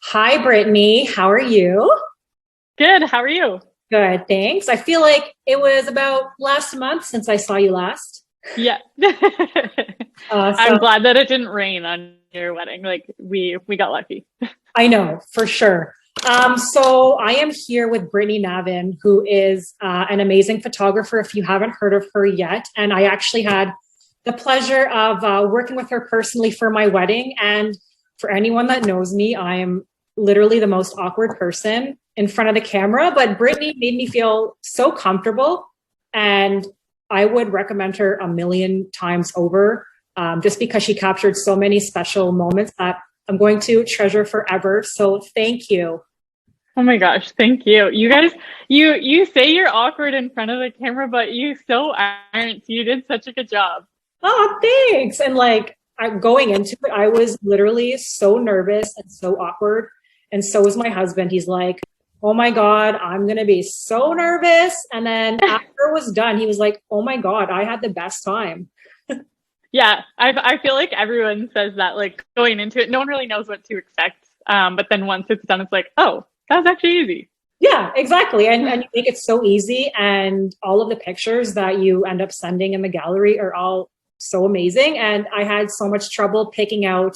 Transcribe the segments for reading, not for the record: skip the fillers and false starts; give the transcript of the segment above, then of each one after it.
Hi, Brittany. How are you? Good. How are you? Good, thanks. I feel like it was about last month since I saw you last. Yeah. So I'm glad that it didn't rain on your wedding. Like we got lucky. I know for sure. So I am here with Brittany Navin, who is an amazing photographer. If you haven't heard of her yet, and I actually had the pleasure of working with her personally for my wedding. And for anyone that knows me, I am literally the most awkward person in front of the camera. But Brittany made me feel so comfortable, and I would recommend her a million times over, just because she captured so many special moments that I'm going to treasure forever. So thank you. Oh my gosh, thank you. You guys, you say you're awkward in front of the camera, but you so aren't. You did such a good job. Oh, thanks. And like I'm going into it, I was literally so nervous and so awkward. And so was my husband. He's like, oh my God, I'm going to be so nervous. And then after it was done, he was like, oh my God, I had the best time. Yeah, I feel like everyone says that, like going into it, no one really knows what to expect. But then once it's done, it's like, oh, that was actually easy. Yeah, exactly. And you make it so easy. And all of the pictures that you end up sending in the gallery are all so amazing. And I had so much trouble picking out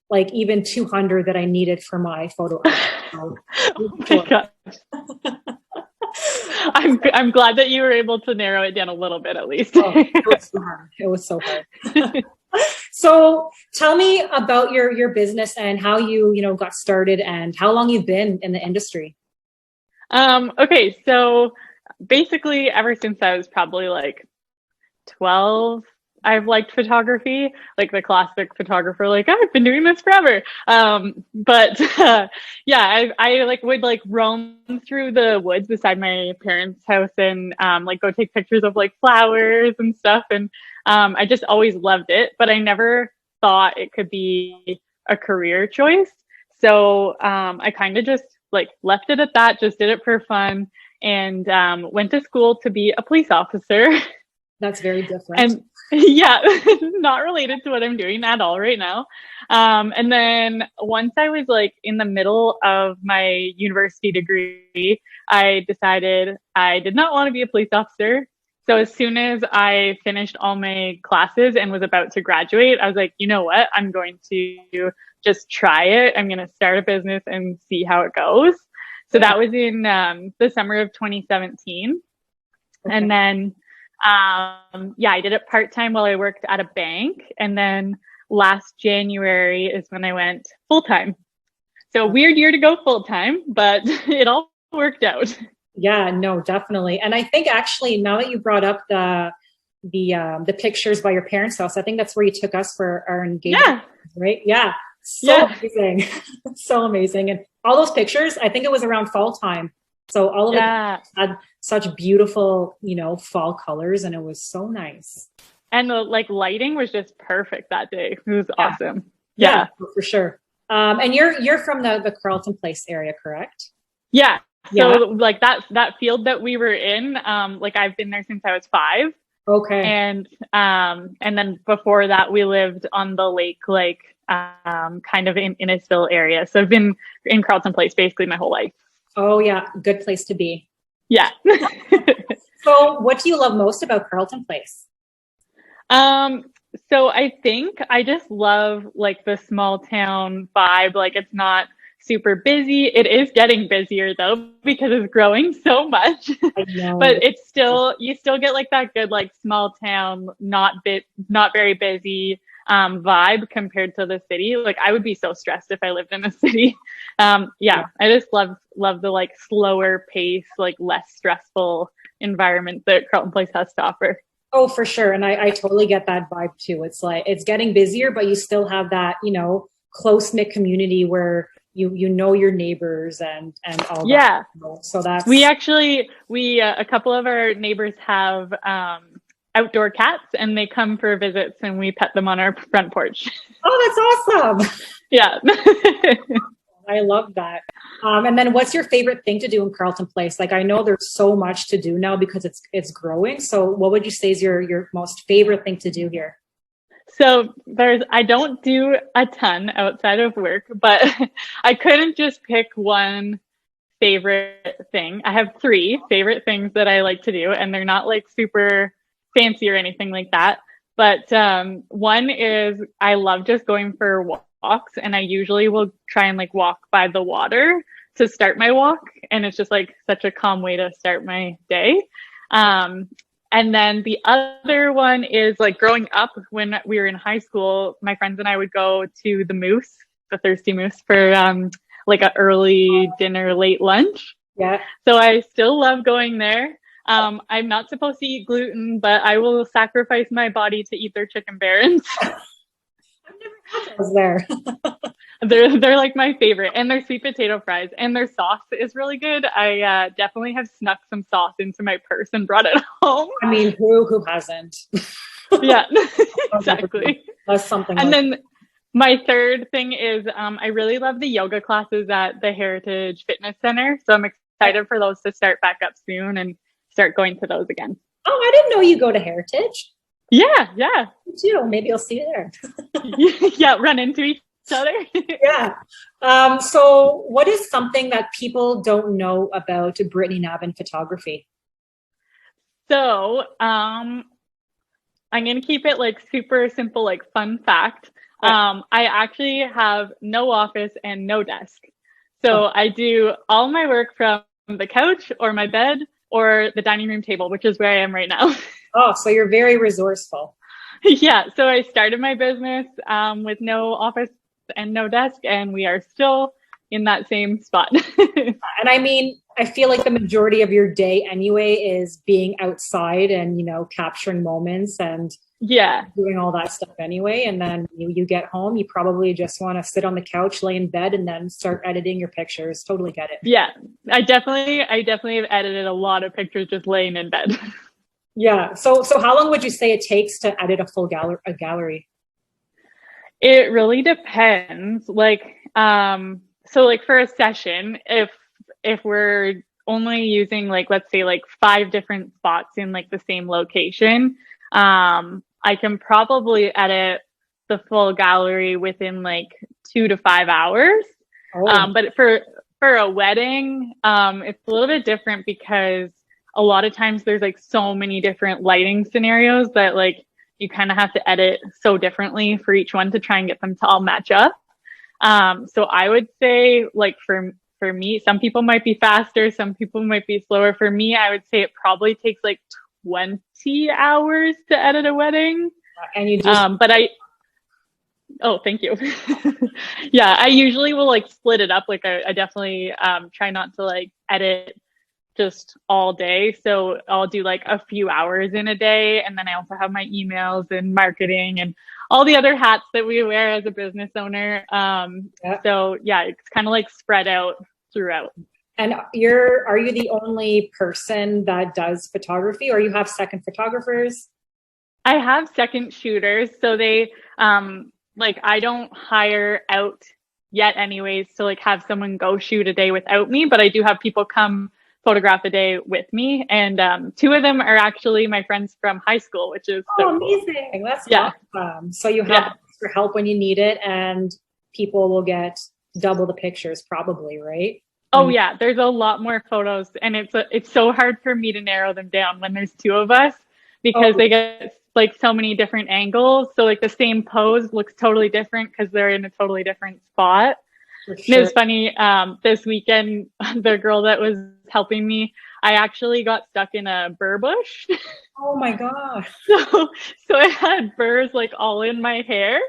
like even 200 that I needed for my photo album. Oh my gosh. I'm glad that you were able to narrow it down a little bit at least. Oh, it was so hard. It was so hard. So tell me about your business and how you got started and how long you've been in the industry. Okay, so basically ever since I was probably like 12, I've liked photography, like the classic photographer, like I've been doing this forever. But yeah, I like would like roam through the woods beside my parents' house and like go take pictures of like flowers and stuff. And I just always loved it, but I never thought it could be a career choice. So I kind of just like left it at that, just did it for fun, and went to school to be a police officer. That's very different. And yeah, not related to what I'm doing at all right now. And then once I was like in the middle of my university degree, I decided I did not want to be a police officer. So as soon as I finished all my classes and was about to graduate, I was like, you know what? I'm going to just try it. I'm going to start a business and see how it goes. So that was in the summer of 2017. Okay. And then yeah, I did it part-time while I worked at a bank. And then last January is when I went full-time. So weird year to go full-time, but it all worked out. Yeah, no, definitely. And I think actually now that you brought up the pictures by your parents' house, I think that's where you took us for our engagement, yeah. Right? Yeah. So amazing. So amazing. And all those pictures, I think it was around fall time. So all of it had such beautiful, fall colors, and it was so nice. And the like lighting was just perfect that day. It was awesome. Yeah, for sure. And you're from the Carleton Place area, correct? Yeah. So like that field that we were in, like I've been there since I was 5. Okay. And then before that we lived on the lake, like kind of in Innisfil area. So I've been in Carleton Place basically my whole life. Oh yeah, good place to be. Yeah. So what do you love most about Carleton Place? So I think I just love like the small town vibe. Like it's not super busy. It is getting busier though, because it's growing so much. I know. But it's still, you still get like that good, like small town, not very busy vibe compared to the city. Like I would be so stressed if I lived in a city. Yeah, I just love the like slower pace, like less stressful environment that Carleton Place has to offer. Oh, for sure. And I totally get that vibe too. It's like, it's getting busier, but you still have that, close-knit community where you know your neighbors and all that. Yeah. So that's... We a couple of our neighbors have outdoor cats, and they come for visits and we pet them on our front porch. Oh, that's awesome. Yeah. I love that. And then what's your favorite thing to do in Carleton Place? Like, I know there's so much to do now because it's growing. So what would you say is your most favorite thing to do here? So I don't do a ton outside of work, but I couldn't just pick one favorite thing. I have three favorite things that I like to do, and they're not like super fancy or anything like that. But one is I love just going for walks, and I usually will try and like walk by the water to start my walk, and it's just like such a calm way to start my day. And then the other one is like growing up when we were in high school, my friends and I would go to the Moose, the Thirsty Moose, for like an early dinner, late lunch. Yeah. So I still love going there. I'm not supposed to eat gluten, but I will sacrifice my body to eat their chicken barons. I've never had those there. They're like my favorite, and their sweet potato fries and their sauce is really good. I definitely have snuck some sauce into my purse and brought it home. I mean, who hasn't? Yeah, exactly. That's something. And then my third thing is I really love the yoga classes at the Heritage Fitness Center. So I'm excited for those to start back up soon and start going to those again. Oh, I didn't know you go to Heritage. Yeah. Me too. Maybe I'll see you there. Yeah, run into each other. Yeah. So what is something that people don't know about Brittany Navin Photography? So I'm going to keep it like super simple, like fun fact. I actually have no office and no desk. So I do all my work from the couch or my bed or the dining room table, which is where I am right now. Oh, so you're very resourceful. Yeah. So I started my business with no office and no desk, and we are still in that same spot. And I mean, I feel like the majority of your day anyway is being outside and, capturing moments and doing all that stuff anyway. And then you get home, you probably just want to sit on the couch, lay in bed, and then start editing your pictures. Totally get it. Yeah, I definitely have edited a lot of pictures just laying in bed. Yeah. So how long would you say it takes to edit a full gallery? It really depends. Like, so like for a session, if we're only using like, let's say like 5 different spots in like the same location, I can probably edit the full gallery within like 2 to 5 hours. Oh. But for a wedding, it's a little bit different because a lot of times there's like so many different lighting scenarios that like you kind of have to edit so differently for each one to try and get them to all match up. So I would say like for me, some people might be faster, some people might be slower. For me, I would say it probably takes like 20 hours to edit a wedding. And you do oh, thank you. Yeah, I usually will like split it up. Like I definitely try not to like edit just all day. So I'll do like a few hours in a day. And then I also have my emails and marketing and all the other hats that we wear as a business owner. So yeah, it's kind of like spread out throughout. And are you the only person that does photography, or you have second photographers? I have second shooters. So they, like I don't hire out yet anyways to like have someone go shoot a day without me, but I do have people come photograph a day with me, and 2 of them are actually my friends from high school, which is so amazing. Cool. That's awesome. So you have extra help when you need it, and people will get double the pictures probably, right? Oh yeah, there's a lot more photos, and it's so hard for me to narrow them down when there's 2 of us because they get like so many different angles. So like the same pose looks totally different because they're in a totally different spot. Sure. It was funny, this weekend, the girl that was helping me, I actually got stuck in a burr bush. Oh my God. So I had burrs like all in my hair.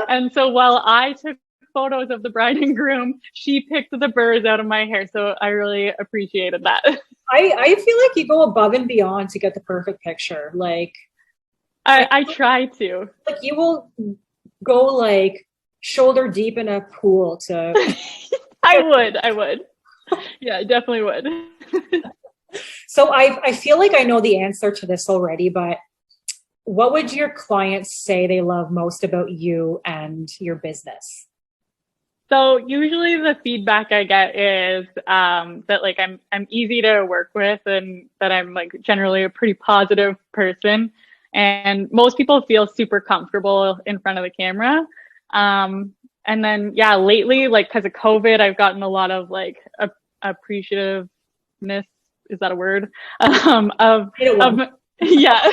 And so while I took photos of the bride and groom, she picked the burrs out of my hair. So I really appreciated that. I feel like you go above and beyond to get the perfect picture. Like I try to. Like you will go like shoulder deep in a pool to I would. Yeah, I definitely would. So I feel like I know the answer to this already, but what would your clients say they love most about you and your business? So usually the feedback I get is that like I'm easy to work with and that I'm like generally a pretty positive person. And most people feel super comfortable in front of the camera. And then yeah, lately, like because of COVID, I've gotten a lot of like appreciativeness, is that a word? Of yeah,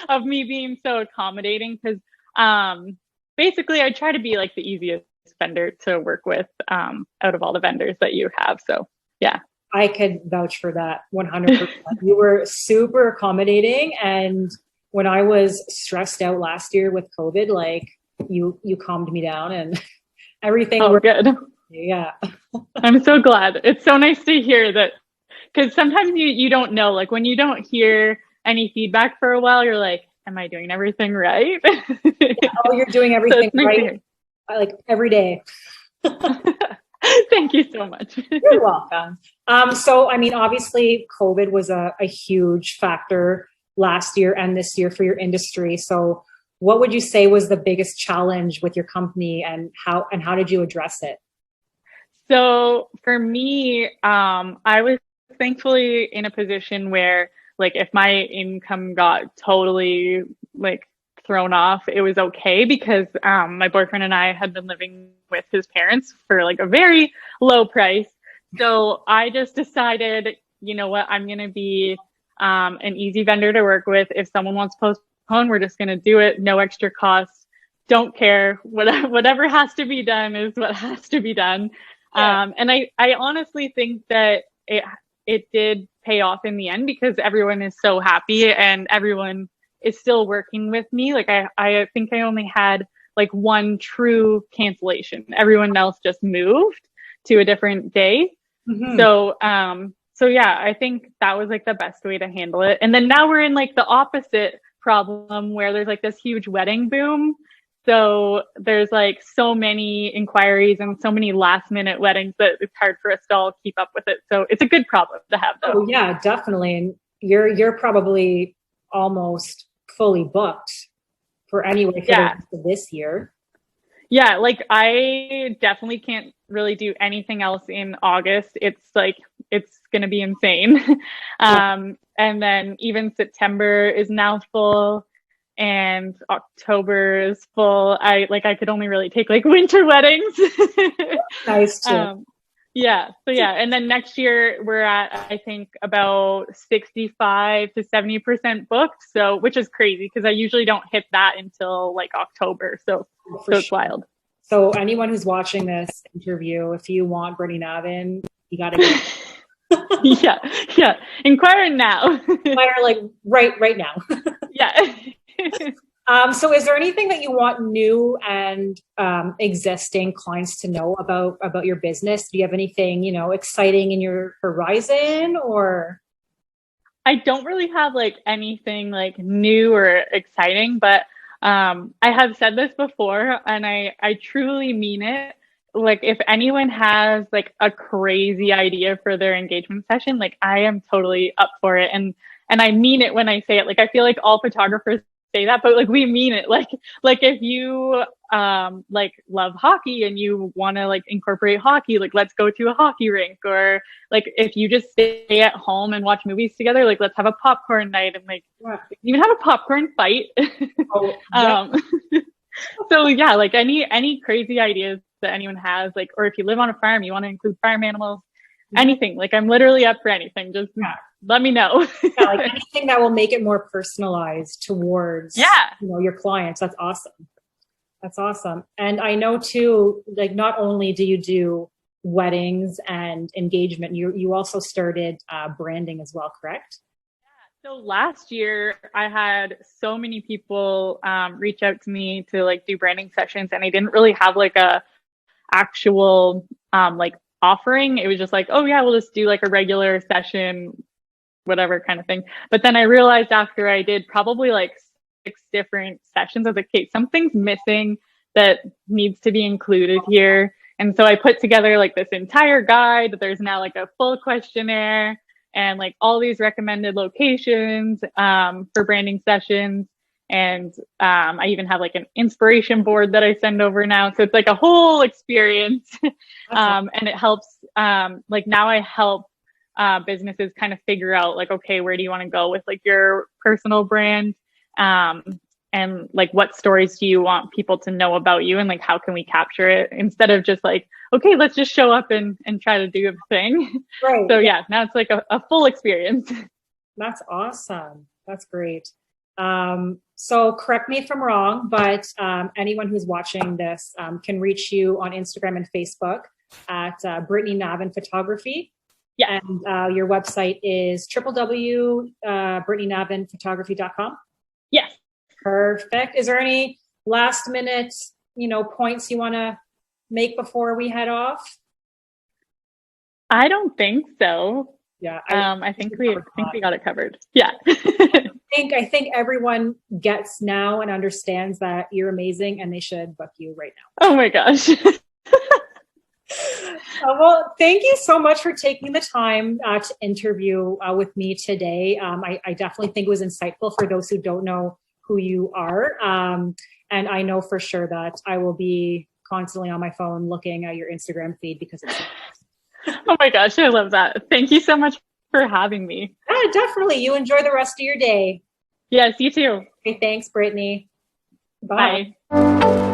of me being so accommodating because basically I try to be like the easiest vendor to work with out of all the vendors that you have. So yeah. I could vouch for that 100%. You were super accommodating, and when I was stressed out last year with COVID, like you calmed me down and everything. Oh, good. Yeah. I'm so glad. It's so nice to hear that because sometimes you don't know, like when you don't hear any feedback for a while, you're like, am I doing everything right? Yeah, oh, you're doing everything nice right, like every day. Thank you so much. You're welcome. So, I mean, obviously, COVID was a huge factor last year and this year for your industry. So, what would you say was the biggest challenge with your company, and how did you address it? So for me, I was thankfully in a position where like if my income got totally like thrown off, it was okay because my boyfriend and I had been living with his parents for like a very low price. So I just decided, you know what, I'm gonna be an easy vendor to work with. If someone wants to postpone, we're just gonna do it, no extra costs. Don't care. Whatever has to be done is what has to be done. Yeah. And I honestly think that it did pay off in the end because everyone is so happy and everyone is still working with me. Like I think I only had like one true cancellation. Everyone else just moved to a different day. Mm-hmm. So yeah, I think that was like the best way to handle it. And then now we're in like the opposite problem where there's like this huge wedding boom. So there's like so many inquiries and so many last minute weddings that it's hard for us to all keep up with it. So it's a good problem to have though. Oh yeah, definitely. And you're probably almost fully booked for anyway for the rest of this year. Yeah, like I definitely can't really do anything else in August. It's like it's gonna be insane. And then even September is now full. And October is full. I could only really take like winter weddings. Nice too. Yeah. So yeah. And then next year we're at, I think about 65 to 70% booked. So, which is crazy because I usually don't hit that until like October. So it's wild. So anyone who's watching this interview, if you want Brittany Navin, you got to get Yeah. Inquire now. Inquire like right now. Yeah. So is there anything that you want new and existing clients to know about your business? Do you have anything, exciting in your horizon, or? I don't really have like anything like new or exciting, but I have said this before and I truly mean it. Like if anyone has like a crazy idea for their engagement session, like I am totally up for it. And I mean it when I say it. Like I feel like all photographers say that, but like we mean it. Like if you like love hockey and you want to like incorporate hockey, like let's go to a hockey rink. Or like if you just stay at home and watch movies together, like let's have a popcorn night and like even have a popcorn fight. Oh, yeah. So yeah, like any crazy ideas that anyone has, like, or if you live on a farm, you want to include farm animals, anything. Like I'm literally up for anything. Just let me know. Yeah, like anything that will make it more personalized towards your clients. That's awesome. That's awesome. And I know too, like not only do you do weddings and engagement, you also started branding as well, correct? Yeah. So last year I had so many people reach out to me to like do branding sessions, and I didn't really have like a actual like offering. It was just like, oh yeah, we'll just do like a regular session, whatever kind of thing. But then I realized after I did probably like 6 different sessions, I was like, okay, something's missing that needs to be included here. And so I put together like this entire guide. There's now like a full questionnaire and like all these recommended locations for branding sessions. And I even have like an inspiration board that I send over now. So it's like a whole experience. And it helps, like now I help businesses kind of figure out like, okay, where do you want to go with like your personal brand? And like what stories do you want people to know about you, and like how can we capture it instead of just like, okay, let's just show up and try to do a thing. Right. So yeah, now it's like a full experience. That's awesome. That's great. So correct me if I'm wrong, but anyone who's watching this can reach you on Instagram and Facebook at Brittany Navin Photography. Yeah. And your website is www.brittanynavinphotography.com. Yes. Perfect. Is there any last minute, points you want to make before we head off? I don't think so. Yeah. I think we got it covered. Yeah. I think everyone gets now and understands that you're amazing and they should book you right now. Oh my gosh. Well, thank you so much for taking the time to interview with me today. I definitely think it was insightful for those who don't know who you are. And I know for sure that I will be constantly on my phone looking at your Instagram feed because it's oh my gosh, I love that. Thank you so much for having me. Yeah, definitely. You enjoy the rest of your day. Yes, you too. Okay, thanks, Brittany. Bye. Bye.